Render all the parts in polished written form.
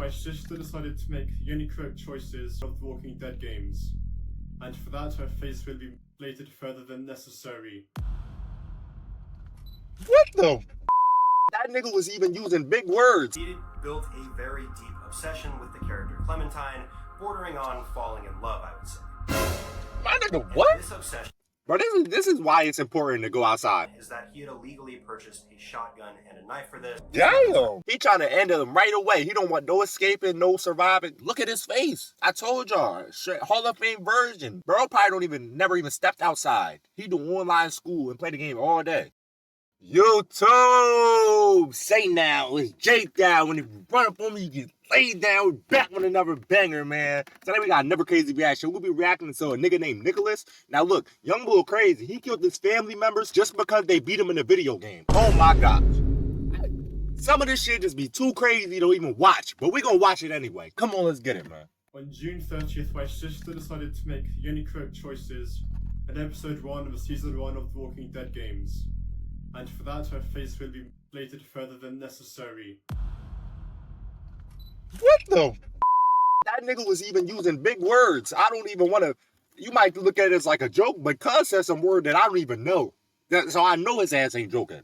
my sister decided to make the only correct choices of the Walking Dead games, and for that her face will be bladed further than necessary. What the? That nigga was even using big words. He built a very deep obsession with the character Clementine, bordering on falling in love, I would say. My nigga, what? This obsession, Bro, this is why it's important to go outside. is that he had illegally purchased a shotgun and a knife for this. Damn! He trying to end him right away. He don't want no escaping, no surviving. Look at his face. I told y'all, Hall of Fame virgin. Bro probably never even stepped outside. He do online school and play the game all day. YouTube! Say now, it's JayThou. When you run up on me, you get laid down. We're back with another banger, man. Today we got another crazy reaction. We'll be reacting to a nigga named Nicholas. Now look, young bull crazy. He killed his family members just because they beat him in a video game. Oh my gosh. Some of this shit just be too crazy to even watch, but we gonna watch it anyway. Come on, let's get it, man. On June 30th, my sister decided to make the only correct choices in episode 1 of season 1 of the Walking Dead games, and for that her face will be bladed further than necessary. What the? That nigga was even using big words. I don't even want to. You might look at it as like a joke, but cuz said some word that I don't even know. So I know his ass ain't joking.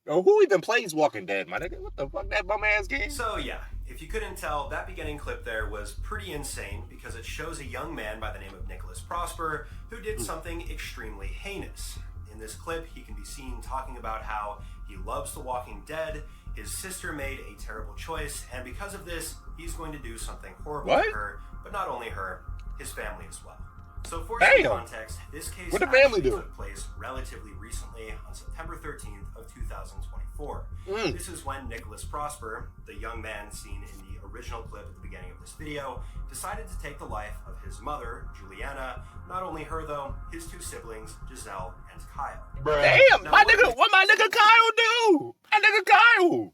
Yo, who even plays Walking Dead, my nigga? What the fuck, that bum ass game? So yeah, if you couldn't tell, that beginning clip there was pretty insane because it shows a young man by the name of Nicholas Prosper who did something extremely heinous. In this clip, he can be seen talking about how he loves The Walking Dead, his sister made a terrible choice, and because of this, he's going to do something horrible to her, but not only her, his family as well. So for some context, this case actually took place relatively recently on September 13th of 2024. This is when Nicholas Prosper, the young man seen in the original clip at the beginning of this video, decided to take the life of his mother, Juliana, not only her though, his two siblings, Giselle and Kyle. Damn, now, what my nigga Kyle do? My nigga Kyle.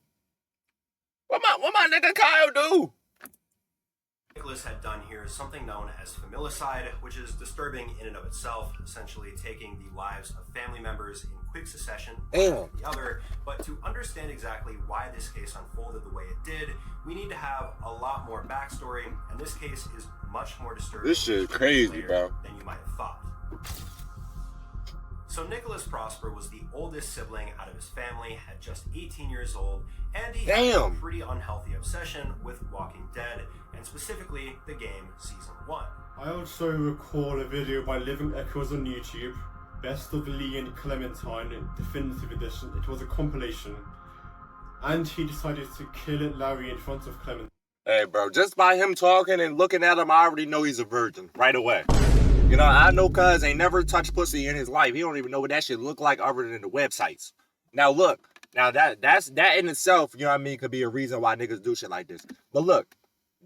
What my nigga Kyle do? Nicholas had done here is something known as familicide, which is disturbing in and of itself, essentially taking the lives of family members in quick succession, one after the other. But to understand exactly why this case unfolded the way it did, we need to have a lot more backstory, and this case is much more disturbing. This shit is crazy, bro. Than you might have thought. So Nicholas Prosper was the oldest sibling out of his family at just 18 years old, and he had a pretty unhealthy obsession with Walking Dead, and specifically the game Season 1. I also recall a video by Living Echoes on YouTube, Best of Lee and Clementine Definitive Edition. It was a compilation, and he decided to kill Larry in front of Clementine. Hey bro, just by him talking and looking at him, I already know he's a virgin right away. You know, I know cuz ain't never touched pussy in his life. He don't even know what that shit look like other than the websites. Now look, now that in itself, you know what I mean, could be a reason why niggas do shit like this. But look,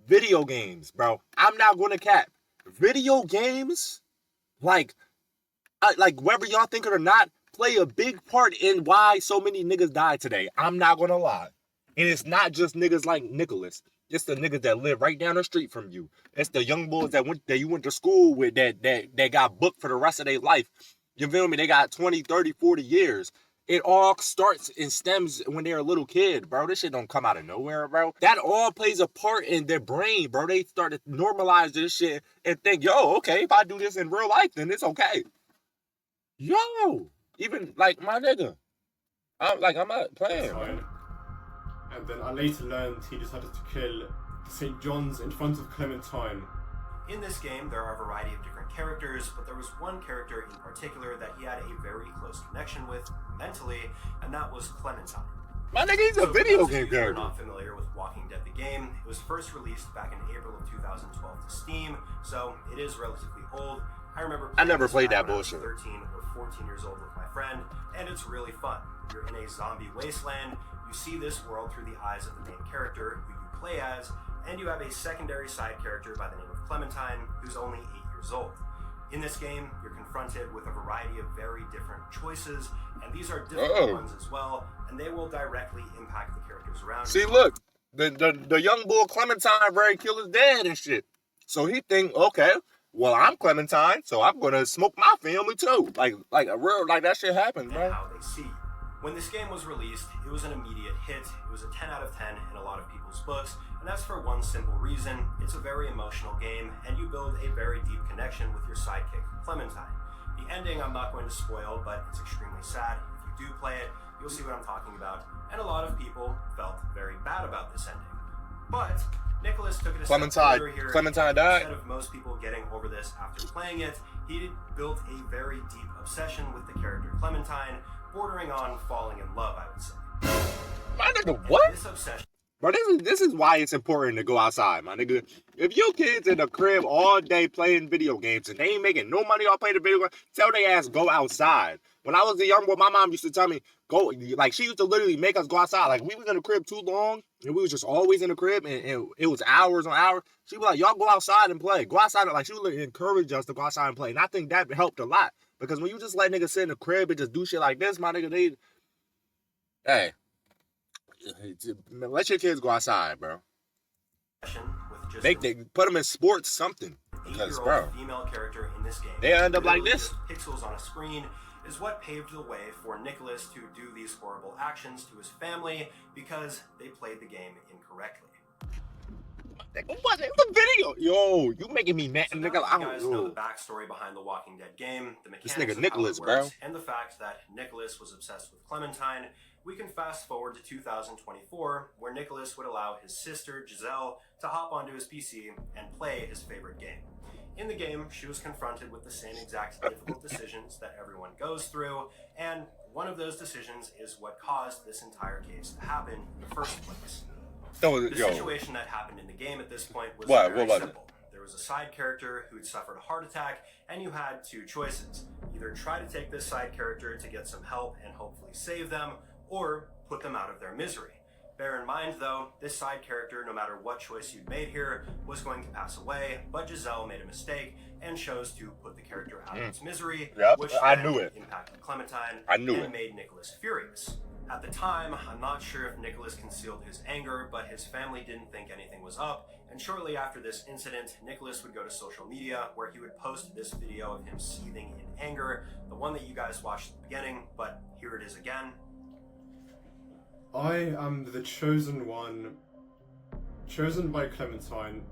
video games, bro. I'm not gonna cap. Video games, like whether y'all think it or not, play a big part in why so many niggas die today. I'm not gonna lie. And it's not just niggas like Nicholas. It's the niggas that live right down the street from you. It's the young boys that you went to school with that got booked for the rest of their life. You feel me? They got 20, 30, 40 years. It all starts and stems when they're a little kid, bro. This shit don't come out of nowhere, bro. That all plays a part in their brain, bro. They start to normalize this shit and think, yo, okay, if I do this in real life, then it's okay. Yo, even like my nigga. I'm not playing. And then I later learned he decided to kill St. John's in front of Clementine. In this game, there are a variety of different characters, but there was one character in particular that he had a very close connection with mentally, and that was Clementine. My nigga, he's a video game character. If you're not familiar with Walking Dead the game, it was first released back in April of 2012 to Steam, so it is relatively old. I never played that bullshit. 13 or 14 years old with my friend, and it's really fun. You're in a zombie wasteland. You see this world through the eyes of the main character, who you play as, and you have a secondary side character by the name of Clementine, who's only 8 years old. In this game, you're confronted with a variety of very different choices, and these are different ones as well, and they will directly impact the characters around you. See, look, the young bull Clementine ready to kill his dad and shit. So he think, okay, well, I'm Clementine, so I'm gonna smoke my family too. Like that shit happens, man. How they see you. When this game was released, it was an immediate hit. It was a 10 out of 10 in a lot of people's people's books, and that's for one simple reason. It's a very emotional game, and you build a very deep connection with your sidekick, Clementine. The ending I'm not going to spoil, but it's extremely sad. If you do play it, you'll see what I'm talking about, and a lot of people felt very bad about this ending. But Nicholas took it a step further here. Clementine died. Instead of most people getting over this after playing it, he built a very deep obsession with the character Clementine, bordering on falling in love, I would say. My nigga, what? This obsession. Bro, this is why it's important to go outside, my nigga. If your kids in the crib all day playing video games and they ain't making no money off playing the video games, tell their ass go outside. When I was a young boy, my mom used to tell me, go, like she used to literally make us go outside. Like we was in the crib too long and we was just always in the crib and it was hours on hours. She was like, y'all go outside and play. Go outside. Like she would encourage us to go outside and play. And I think that helped a lot. Because when you just let niggas sit in the crib and just do shit like this, my nigga, hey, let your kids go outside, bro. Put them in sports, something. Because, bro, female character in this game, they end up like this. Pixels on a screen is what paved the way for Nicholas to do these horrible actions to his family because they played the game incorrectly. What? It's a video. Yo, you making me mad, so nigga. You guys know the backstory behind the Walking Dead game, the mechanics this nigga of Nicholas, how it works, bro, and the fact that Nicholas was obsessed with Clementine. We can fast forward to 2024, where Nicholas would allow his sister Giselle to hop onto his PC and play his favorite game. In the game, she was confronted with the same exact difficult decisions that everyone goes through, and one of those decisions is what caused this entire case to happen in the first place. The situation that happened in the game at this point was very simple. There was a side character who'd suffered a heart attack, and you had two choices. Either try to take this side character to get some help and hopefully save them, or put them out of their misery. Bear in mind, though, this side character, no matter what choice you'd made here, was going to pass away, but Giselle made a mistake and chose to put the character out of its misery, which impacted Clementine and made Nicholas furious. At the time, I'm not sure if Nicholas concealed his anger, but his family didn't think anything was up, and shortly after this incident, Nicholas would go to social media where he would post this video of him seething in anger, the one that you guys watched at the beginning, but here it is again. I am the chosen one, chosen by Clementine.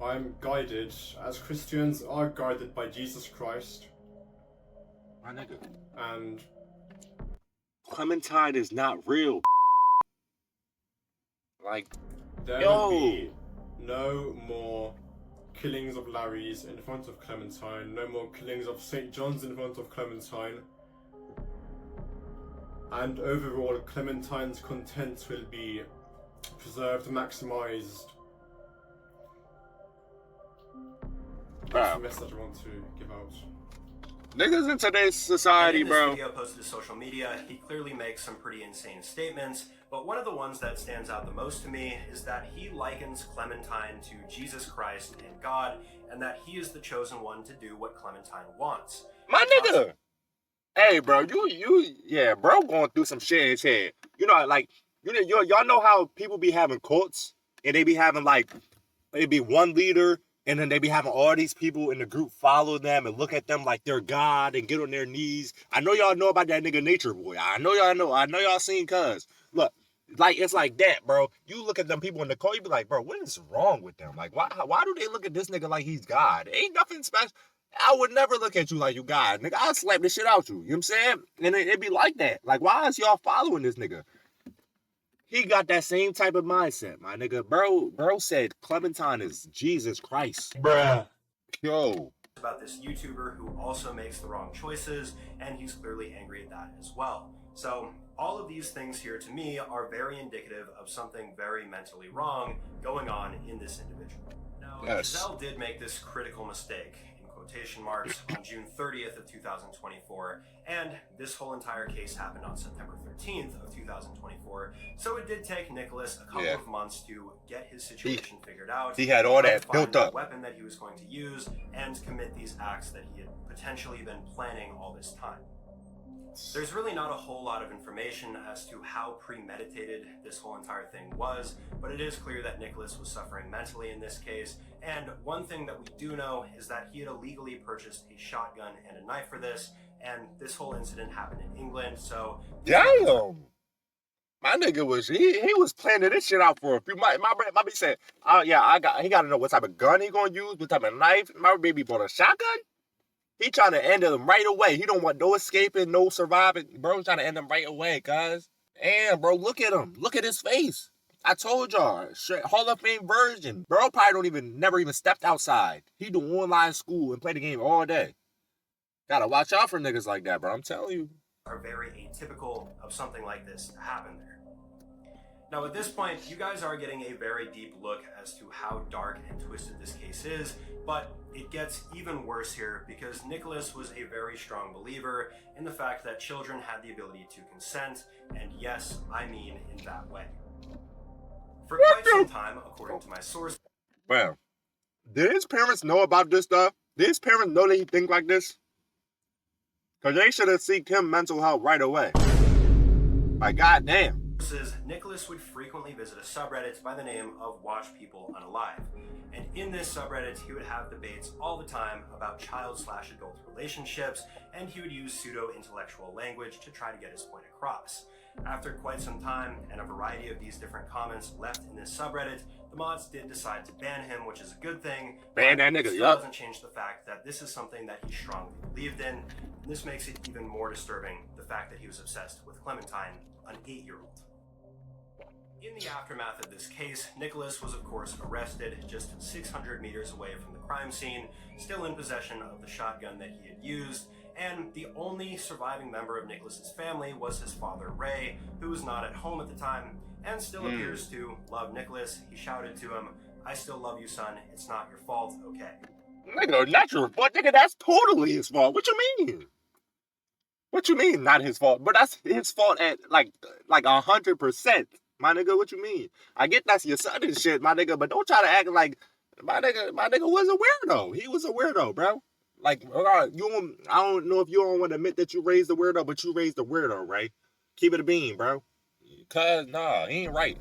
I am guided, as Christians are guided by Jesus Christ. My nigga. And Clementine is not real. Like, there will be no more killings of Larrys in front of Clementine, no more killings of St. John's in front of Clementine. And overall, Clementine's content will be preserved, maximized. That's the message I want to give out. Niggas in today's society, bro. In this video posted to social media, he clearly makes some pretty insane statements, but one of the ones that stands out the most to me is that he likens Clementine to Jesus Christ and God, and that he is the chosen one to do what Clementine wants. My nigga! Hey, bro, yeah, bro, going through some shit in his head. You know, like, y'all know how people be having cults, and they be having, like, it be one leader, and then they be having all these people in the group follow them and look at them like they're God and get on their knees. I know y'all know about that nigga Nature Boy. I know y'all seen Cuz. Look, like, it's like that, bro. You look at them people in the cult, you be like, bro, what is wrong with them? Like, why do they look at this nigga like he's God? Ain't nothing special. I would never look at you like you God. Nigga, I'll slap this shit out you. You know what I'm saying? And it be like that. Like, why is y'all following this nigga? He got that same type of mindset, my nigga. Bro said Clementine is Jesus Christ. Bruh. Yo. About this YouTuber who also makes the wrong choices, and he's clearly angry at that as well. So, all of these things here to me are very indicative of something very mentally wrong going on in this individual. Now, Giselle did make this critical mistake, quotation marks, on June 30th of 2024, and this whole entire case happened on September 13th of 2024, so it did take Nicholas a couple of months to get his situation figured out. He had all that built up. The weapon that he was going to use and commit these acts that he had potentially been planning all this time. There's really not a whole lot of information as to how premeditated this whole entire thing was, but it is clear that Nicholas was suffering mentally in this case, and one thing that we do know is that he had illegally purchased a shotgun and a knife for this, and this whole incident happened in England, so... Damn! My nigga he was planning this shit out for a few months. My baby said, "Oh yeah, he got to know what type of gun he gonna use, what type of knife." My baby bought a shotgun. He trying to end him right away. He don't want no escaping, no surviving. Bro, trying to end him right away, cuz. And bro, look at him. Look at his face. I told y'all, Hall of Fame virgin. Bro probably never even stepped outside. He do online school and play the game all day. Gotta watch out for niggas like that, bro. I'm telling you. Are very atypical of something like this to happen there. Now at this point, you guys are getting a very deep look as to how dark and twisted this case is, but it gets even worse here because Nicholas was a very strong believer in the fact that children had the ability to consent, and yes, I mean in that way. For quite some time, according to my source... Well, did his parents know about this stuff? Did his parents know that he think like this? Because they should have seeked him mental help right away. Like, goddamn. Nicholas would frequently visit a subreddit by the name of Watch People Unalive. And in this subreddit, he would have debates all the time about child/adult relationships, and he would use pseudo-intellectual language to try to get his point across. After quite some time, and a variety of these different comments left in this subreddit, the mods did decide to ban him, which is a good thing. Ban that nigga, still doesn't change the fact that this is something that he strongly believed in, and this makes it even more disturbing, the fact that he was obsessed with Clementine, an 8-year-old. In the aftermath of this case, Nicholas was of course arrested just 600 meters away from the crime scene, still in possession of the shotgun that he had used, and the only surviving member of Nicholas's family was his father Ray, who was not at home at the time, and still appears to love Nicholas. He shouted to him, "I still love you, son. It's not your fault, okay?" Nigga, not your fault. Nigga, that's totally his fault. What you mean? What you mean, not his fault? But that's his fault at like 100%. My nigga, what you mean? I get that's your son and shit, my nigga, but don't try to act like my nigga was a weirdo. He was a weirdo, bro. Like, I don't know if you don't want to admit that you raised a weirdo, but you raised a weirdo, right? Keep it a bean, bro. Cause nah, he ain't right.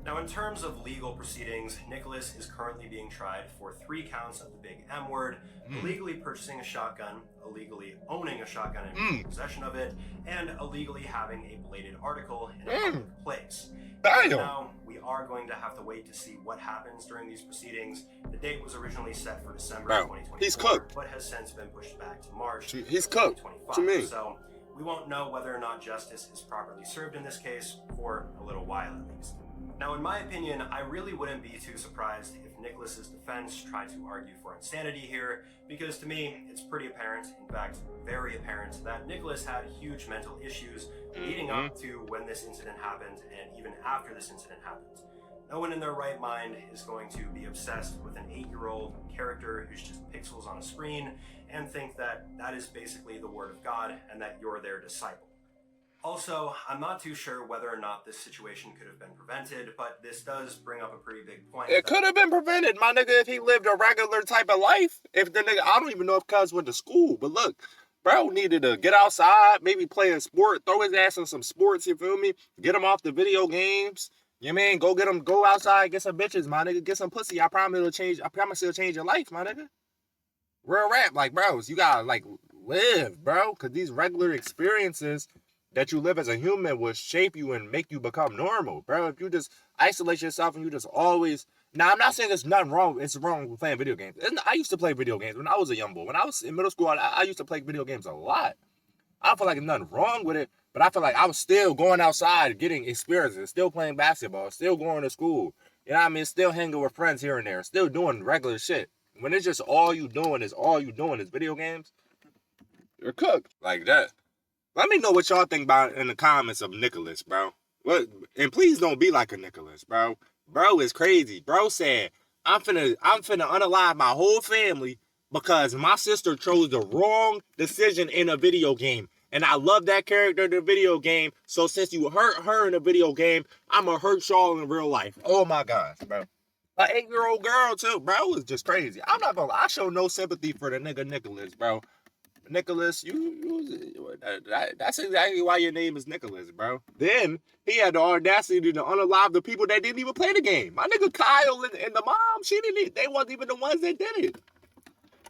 Now, in terms of legal proceedings, Nicholas is currently being tried for 3 counts of the big M word, illegally purchasing a shotgun, illegally owning a shotgun and being in possession of it, and illegally having a bladed article in a public place. Now, we are going to have to wait to see what happens during these proceedings. The date was originally set for December 2024, he's cooked, but has since been pushed back to March he's cooked. 2025. What you mean? So, we won't know whether or not justice is properly served in this case for a little while at least. Now, in my opinion, I really wouldn't be too surprised if Nicholas's defense tried to argue for insanity here, because to me, it's pretty apparent, in fact, very apparent, that Nicholas had huge mental issues leading up to when this incident happened and even after this incident happened. No one in their right mind is going to be obsessed with an 8-year-old character who's just pixels on a screen and think that that is basically the word of God and that you're their disciple. Also, I'm not too sure whether or not this situation could have been prevented, but this does bring up a pretty big point. It could have been prevented, my nigga, if he lived a regular type of life. If the nigga, I don't even know if cuz went to school, but look, bro needed to get outside, maybe play a sport, throw his ass in some sports, you feel me? Get him off the video games. You know what I mean? Go outside, get some bitches, my nigga, get some pussy. I promise it'll change your life, my nigga. Real rap, like, bros, you gotta, like, live, bro, because these regular experiences that you live as a human will shape you and make you become normal, bro. If you just isolate yourself and you just always... Now, I'm not saying there's nothing wrong. It's wrong with playing video games. I used to play video games when I was a young boy. When I was in middle school, I used to play video games a lot. I don't feel like there's nothing wrong with it, but I feel like I was still going outside, getting experiences, still playing basketball, still going to school. You know what I mean? Still hanging with friends here and there, still doing regular shit. When it's just all you doing is video games, you're cooked like that. Let me know what y'all think about in the comments of Nicholas, bro. What? And please don't be like a Nicholas, bro. Bro is crazy. Bro said, I'm finna unalive my whole family because my sister chose the wrong decision in a video game. And I love that character in the video game. So since you hurt her in a video game, I'ma hurt y'all in real life. Oh my gosh, bro. An 8-year-old girl too, bro, is just crazy. I'm not gonna lie. I show no sympathy for the nigga Nicholas, bro. Nicholas, that's exactly why your name is Nicholas, bro. Then he had the audacity to unalive the people that didn't even play the game. My nigga Kyle and the mom, they wasn't even the ones that did it.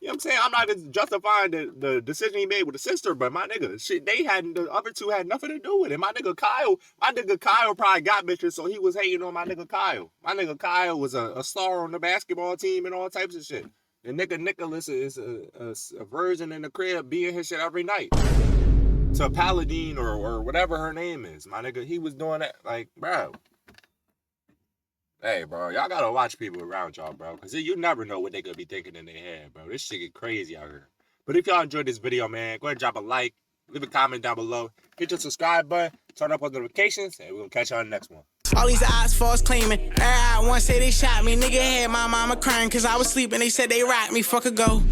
You know what I'm saying? I'm not even justifying the decision he made with the sister, but my nigga, shit, the other two had nothing to do with it. My nigga Kyle probably got bitches, so he was hating on my nigga Kyle. My nigga Kyle was a star on the basketball team and all types of shit. And nigga Nicholas is a virgin in the crib being his shit every night. To Paladine or whatever her name is. My nigga, he was doing that. Like, bro. Hey, bro, y'all gotta watch people around y'all, bro. Because you never know what they could be thinking in their head, bro. This shit get crazy out here. But if y'all enjoyed this video, man, go ahead and drop a like. Leave a comment down below. Hit your subscribe button. Turn up on notifications. And we're gonna catch y'all on the next one. All these odds false claiming. One say they shot me. Nigga had my mama crying because I was sleeping. They said they rocked me. Fuck a go.